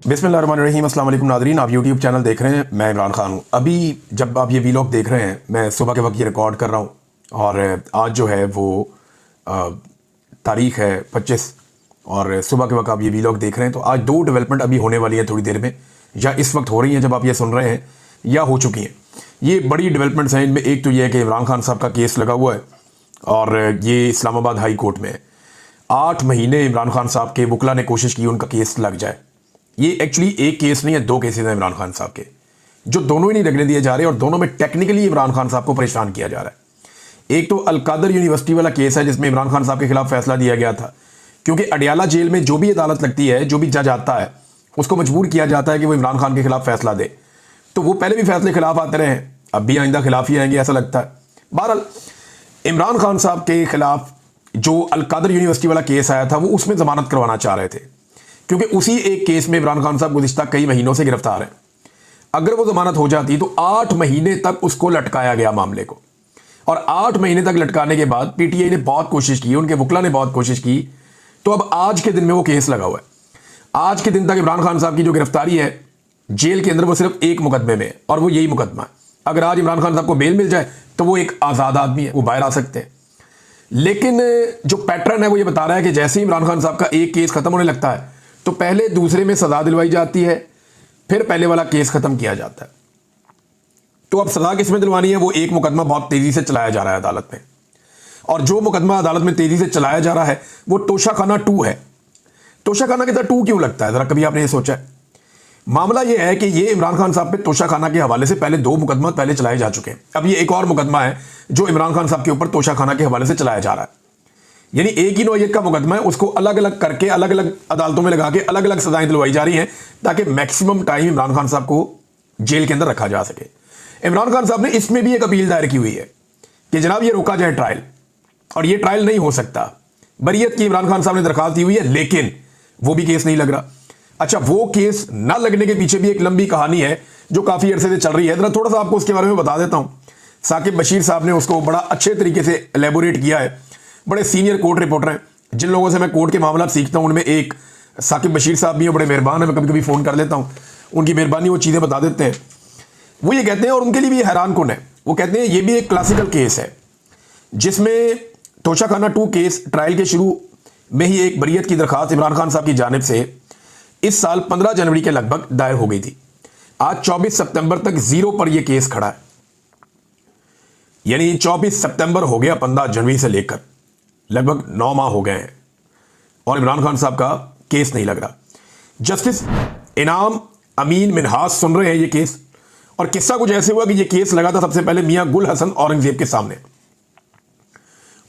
बिस्मिल्लाहिर्रहमानिर्रहीम। अस्सलाम वालेकुम नाज़रीन, आप यूट्यूब चैनल देख रहे हैं। मैं इमरान खान हूँ। अभी जब आप ये वीलॉग देख रहे हैं, मैं सुबह के वक्त ये रिकॉर्ड कर रहा हूँ और आज जो है वो तारीख़ है 25 और सुबह के वक्त आप ये वीलॉग देख रहे हैं। तो आज दो डेवलपमेंट अभी होने वाली हैं थोड़ी देर में, या इस वक्त हो रही हैं जब आप ये सुन रहे हैं, या हो चुकी हैं। ये बड़ी डेवलपमेंट्स हैं। इनमें एक तो ये है कि इमरान खान साहब का केस लगा हुआ है और ये इस्लामाबाद हाई कोर्ट में है। 8 महीने इमरान खान साहब के वकला ने कोशिश की उनका केस लग जाए। ये एक्चुअली एक केस नहीं है, दो केसेस हैं इमरान खान साहब के, जो दोनों ही नहीं लगने दिए जा रहे और दोनों में टेक्निकली इमरान खान साहब को परेशान किया जा रहा है। एक तो अलकादर यूनिवर्सिटी वाला केस है जिसमें इमरान खान साहब के खिलाफ फैसला दिया गया था, क्योंकि अडियाला जेल में जो भी अदालत लगती है, जो भी जज आता है, उसको मजबूर किया जाता है कि वो इमरान खान के खिलाफ फैसला दे। तो वो पहले भी फैसले खिलाफ आते रहे हैं, अब भी आइंदा खिलाफ ही आएंगे ऐसा लगता है। बहरहाल इमरान खान साहब के खिलाफ जो अलकादर यूनिवर्सिटी वाला केस आया था, वो उसमें जमानत करवाना चाह रहे थे, क्योंकि उसी एक केस में इमरान खान साहब गुज़िश्ता कई महीनों से गिरफ्तार हैं। अगर वो जमानत हो जाती तो 8 महीने तक उसको लटकाया गया मामले को, और 8 महीने तक लटकाने के बाद पीटीआई ने बहुत कोशिश की, उनके वकला ने बहुत कोशिश की, तो अब आज के दिन में वो केस लगा हुआ है। आज के दिन तक इमरान खान साहब की जो गिरफ्तारी है जेल के अंदर, वो सिर्फ एक मुकदमे में है और वो यही मुकदमा है। अगर आज इमरान खान साहब को बेल मिल जाए तो वो एक आज़ाद आदमी है, वो बाहर आ सकते हैं। लेकिन जो पैटर्न है वो ये बता रहा है कि जैसे ही इमरान खान साहब का एक केस खत्म होने लगता है तो पहले दूसरे में सजा दिलवाई जाती है, फिर पहले वाला केस खत्म किया जाता है। तो अब सजा किसमें दिलवानी है, वो एक मुकदमा बहुत तेजी से चलाया जा रहा है अदालत में, और जो मुकदमा अदालत में तेजी से चलाया जा रहा है वो तोशाखाना 2 है। तोशाखाना के साथ 2 क्यों लगता है, जरा कभी आपने ये सोचा है? मामला ये है कि ये इमरान खान साहब पे तोशाखाना के हवाले से पहले 2 मुकदमा पहले चलाए जा चुके हैं। अब ये एक और मुकदमा है जो इमरान खान साहब के ऊपर तोशाखाना के हवाले से चलाया जा रहा है। यानी एक ही नौयत का मुकदमा है, उसको अलग अलग करके अलग अलग अदालतों में लगा के अलग अलग सजाएं दिलवाई जा रही हैं, ताकि मैक्सिमम टाइम इमरान खान साहब को जेल के अंदर रखा जा सके। इमरान खान साहब ने इसमें भी एक अपील दायर की हुई है कि जनाब ये रोका जाए ट्रायल, और ये ट्रायल नहीं हो सकता। बरियत की इमरान खान साहब ने दरखास्त दी हुई है, लेकिन वो भी केस नहीं लग रहा। अच्छा, वो केस ना लगने के पीछे भी एक लंबी कहानी है जो काफी अरसे से चल रही है। थोड़ा सा आपको उसके बारे में बता देता हूं। साकिब बशीर साहब ने उसको बड़ा अच्छे तरीके से एलेबोरेट किया है। बड़े सीनियर कोर्ट रिपोर्टर हैं, जिन लोगों से मैं कोर्ट के मामला सीखता हूं उनमें एक साकिब बशीर साहब भी हैं, बड़े मेहरबान है। मैं कभी कभी फ़ोन कर लेता हूं, उनकी मेहरबानी, वो चीज़ें बता देते हैं। वो ये कहते हैं, और उनके लिए भी हैरान कौन है, वो कहते हैं ये भी एक क्लासिकल केस है जिसमें तोशाखाना 2 केस ट्रायल के शुरू में ही एक बरियत की दरखास्त इमरान खान साहब की जानिब से इस साल 15 जनवरी के लगभग दायर हो गई थी। आज 24 सितंबर तक 0 पर यह केस खड़ा है। यानी 24 सितंबर हो गया, 15 जनवरी से लेकर लगभग 9 माह हो गए हैं और इमरान खान साहब का केस नहीं लग रहा। जस्टिस इनाम अमीन मिनहास सुन रहे हैं ये केस, और किस्सा कुछ ऐसे हुआ कि ये केस लगा था सबसे पहले मियां गुल हसन औरंगजेब के सामने।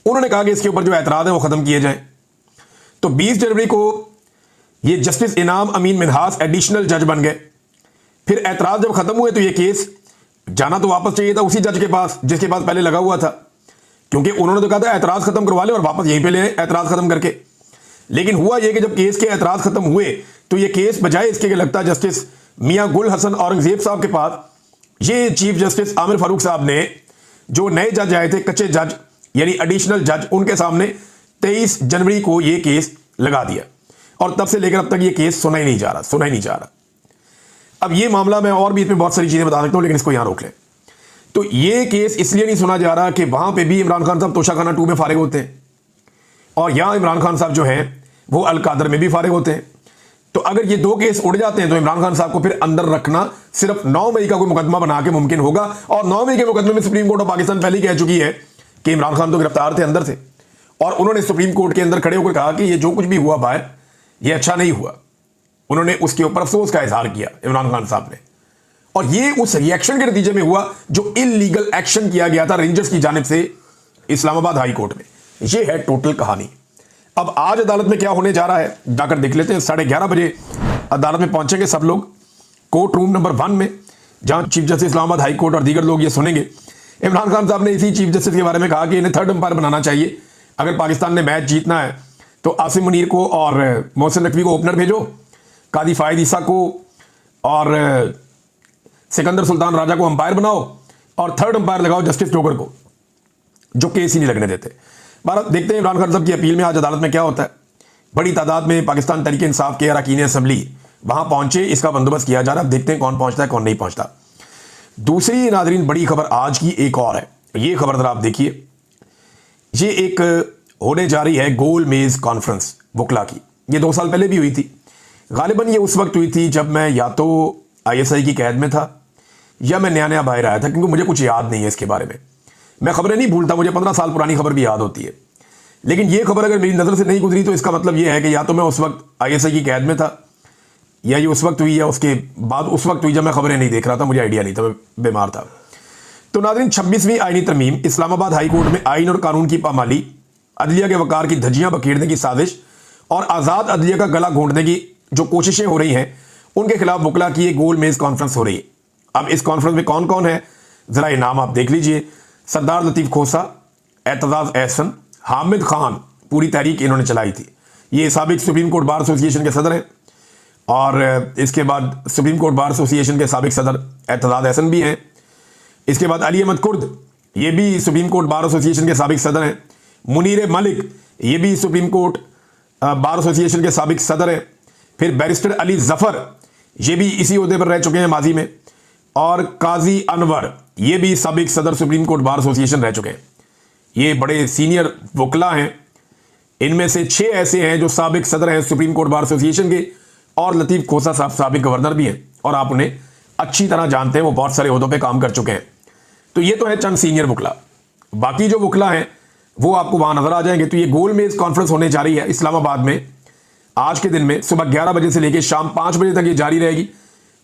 उन्होंने कहा कि इसके ऊपर जो एतराज है वो खत्म किए जाएं। तो 20 जनवरी को ये जस्टिस इनाम अमीन मिनहास एडिशनल जज बन गए। फिर एतराज जब खत्म हुए तो ये केस जाना तो वापस चाहिए था उसी जज के पास जिसके पास पहले लगा हुआ था, क्योंकि उन्होंने तो कहा था एतराज खत्म करवा ले और वापस यहीं पे ले एतराज खत्म करके। लेकिन हुआ यह कि जब केस के एतराज खत्म हुए तो ये केस बजाय इसके लगता जस्टिस मियां गुल हसन औरंगजेब साहब के पास, ये चीफ जस्टिस आमिर फारूक साहब ने, जो नए जज आए थे, कच्चे जज यानी एडिशनल जज, उनके सामने 23 जनवरी को ये केस लगा दिया, और तब से लेकर अब तक ये केस सुना ही नहीं जा रहा। अब ये मामला, मैं और भी इसमें बहुत सारी चीजें बता सकता हूं, लेकिन इसको यहां रोक लें। तो ये केस इसलिए नहीं सुना जा रहा कि वहां पे भी इमरान खान साहब तोशाखाना 2 में फारिग होते हैं, और यहां इमरान खान साहब जो हैं वो अलकादर में भी फारिग होते हैं। तो अगर ये 2 केस उड़ जाते हैं तो इमरान खान साहब को फिर अंदर रखना सिर्फ 9 मई का कोई मुकदमा बना के मुमकिन होगा, और 9 मई के मुकदमे में सुप्रीम कोर्ट ऑफ पाकिस्तान पहले ही कह चुकी है कि इमरान खान तो गिरफ्तार थे अंदर से, और उन्होंने सुप्रीम कोर्ट के अंदर खड़े होकर कहा कि ये जो कुछ भी हुआ बाहर, ये अच्छा नहीं हुआ। उन्होंने उसके ऊपर अफसोस का इजहार किया इमरान खान साहब ने, और ये उस रिएक्शन के नतीजे में हुआ जो इलीगल एक्शन किया गया था रेंजर्स की जानिब से इस्लामाबाद हाई कोर्ट में। ये है टोटल कहानी। अब आज अदालत में क्या होने जा रहा है जाकर देख लेते हैं। 11:30 बजे अदालत में पहुंचेंगे सब लोग, कोर्ट रूम नंबर 1 में, जहां chief justice Islamabad high court और दीगर लोग ये सुनेंगे। इमरान खान साहब ने इसी चीफ जस्टिस के बारे में कहा कि इन्हें 3rd अंपायर बनाना चाहिए। अगर पाकिस्तान ने मैच जीतना है तो आसिम मुनीर को और मोहसिन नकवी को ओपनर भेजो, कादी फायद ईसा को और सिकंदर सुल्तान राजा को अंपायर बनाओ, और 3rd अंपायर लगाओ जस्टिस जोगर को, जो केस ही नहीं लगने देते। भारत देखते हैं इमरान खान साहब की अपील में आज अदालत में क्या होता है। बड़ी तादाद में पाकिस्तान तहरीक इंसाफ के अरकान असम्बली वहां पहुंचे, इसका बंदोबस्त किया जा रहा है। देखते हैं कौन पहुंचता है कौन नहीं पहुंचता। दूसरी नाजरीन बड़ी खबर आज की एक और है, ये खबर जरा आप देखिए। ये एक होने जा रही है गोल मेज कॉन्फ्रेंस वकला की। ये 2 साल पहले भी हुई थी। गालिबन ये उस वक्त हुई थी जब मैं या तो ISI की कैद में था या मैं नया नया बाहर आया था, क्योंकि मुझे कुछ याद नहीं है इसके बारे में। मैं खबरें नहीं भूलता, मुझे 15 साल पुरानी खबर भी याद होती है। लेकिन ये खबर अगर मेरी नज़र से नहीं गुजरी तो इसका मतलब ये है कि या तो मैं उस वक्त ISI की कैद में था, या ये उस वक्त हुई या उसके बाद उस वक्त हुई जब मैं खबरें नहीं देख रहा था, मुझे आइडिया नहीं था, मैं बीमार था। तो नाज़रीन 26वीं आईनी तरमीम, इस्लामाबाद हाई कोर्ट में आइन और कानून की पामाली, अदलिया के वकार की धज्जियां बखेरने की साजिश और आज़ाद अदलिया का गला घोंटने की जो कोशिशें हो रही हैं, उनके खिलाफ वकला की एक गोल मेज कॉन्फ्रेंस हो रही है। अब इस कॉन्फ्रेंस में कौन कौन है, ज़रा ये नाम आप देख लीजिए। सरदार लतीफ़ खोसा, एतजाज़ एहसन, हामिद खान, पूरी तहरीक इन्होंने चलाई थी। ये साबिक सुप्रीम कोर्ट बार एसोसिएशन के सदर हैं, और इसके बाद सुप्रीम कोर्ट बार एसोसिएशन के साबिक सदर एतजाज़ एहसन भी हैं। इसके बाद अली अहमद कुर्द, ये भी सुप्रीम कोर्ट बार एसोसिएशन के साबिक सदर हैं। मुनीर मलिक, ये भी सुप्रीम कोर्ट बार एसोसिएशन के साबिक सदर हैं। फिर बैरिस्टर अली जफर, ये भी इसी ओहदे पर रह चुके हैं माजी में। और काजी अनवर, ये भी साबिक सदर सुप्रीम कोर्ट बार एसोसिएशन रह चुके हैं। ये बड़े सीनियर वकला हैं। इनमें से 6 ऐसे हैं जो साबिक सदर हैं सुप्रीम कोर्ट बार एसोसिएशन के, और लतीफ़ खोसा साहब साबिक गवर्नर भी हैं, और आप उन्हें अच्छी तरह जानते हैं, वो बहुत सारे ओहदों पे काम कर चुके हैं। तो ये तो है चंद सीनियर वकला। बाकी जो वकला हैं वो आपको वहां नजर आ जाएंगे। तो ये गोल मेज कॉन्फ्रेंस होने जा रही है इस्लामाबाद में आज के दिन में, सुबह 11 बजे से लेकर शाम 5 बजे तक ये जारी रहेगी।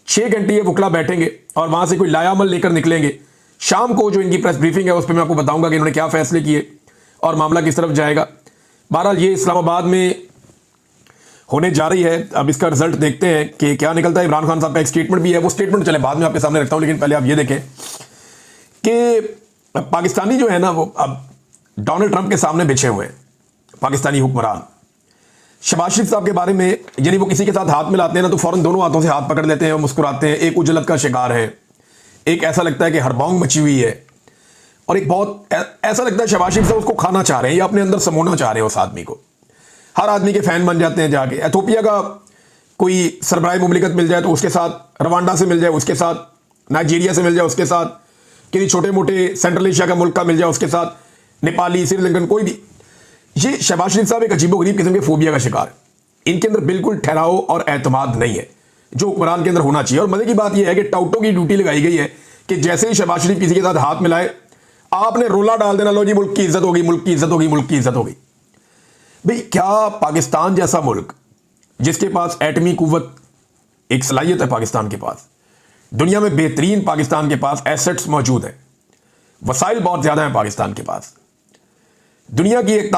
6 घंटे ये वकला बैठेंगे और वहां से कोई लायामल लेकर निकलेंगे। शाम को जो इनकी प्रेस ब्रीफिंग है उस पर मैं आपको बताऊंगा कि इन्होंने क्या फैसले किए और मामला किस तरफ जाएगा। बहरहाल ये इस्लामाबाद में होने जा रही है। अब इसका रिजल्ट देखते हैं कि क्या निकलता है। इमरान खान साहब का एक स्टेटमेंट भी है, वो स्टेटमेंट चले बाद में आपके सामने रखता हूं, लेकिन पहले आप ये देखें कि पाकिस्तानी जो है ना, वो अब डोनाल्ड ट्रंप के सामने बिछे हुए हैं। पाकिस्तानी हुक्मरान शहबाज शरीफ साहब के बारे में, यानी वो किसी के साथ हाथ मिलाते हैं ना तो फौरन दोनों हाथों से हाथ पकड़ लेते हैं और मुस्कुराते हैं। एक उजलत का शिकार है, एक ऐसा लगता है कि हरबौंग मची हुई है, और एक बहुत ऐसा लगता है शहबाज शरीफ साहब उसको खाना चाह रहे हैं या अपने अंदर समोना चाह रहे हैं उस आदमी को। हर आदमी के फैन बन जाते हैं जाके। एथोपिया का कोई सरबराह मुमलिकत मिल जाए तो उसके साथ, रवांडा से मिल जाए उसके साथ, नाइजीरिया से मिल जाए उसके साथ, किसी छोटे मोटे सेंट्रल एशिया का मुल्क का मिल जाए उसके साथ, नेपाली, श्रीलंकन, कोई भी। ये शहबाज शरीफ साहब एक अजीबोगरीब किस्म के फोबिया का शिकार है। इनके अंदर बिल्कुल ठहराव और एतमाद नहीं है जो हुक्मरान के अंदर होना चाहिए। और मजे की बात यह है कि टाउटों की ड्यूटी लगाई गई है कि जैसे ही शहबाज शरीफ किसी के साथ हाथ मिलाए, आपने रोला डाल देना, लो जी मुल्क की इज्जत होगी, मुल्क की इज्जत होगी, मुल्क की इज्जत होगी। भाई क्या पाकिस्तान जैसा मुल्क जिसके पास एटमी कुव्वत एक सलाहियत है, पाकिस्तान के पास दुनिया में बेहतरीन, पाकिस्तान के पास एसेट्स मौजूद हैं, वसाइल बहुत ज्यादा हैं पाकिस्तान के पास, दुनिया की एक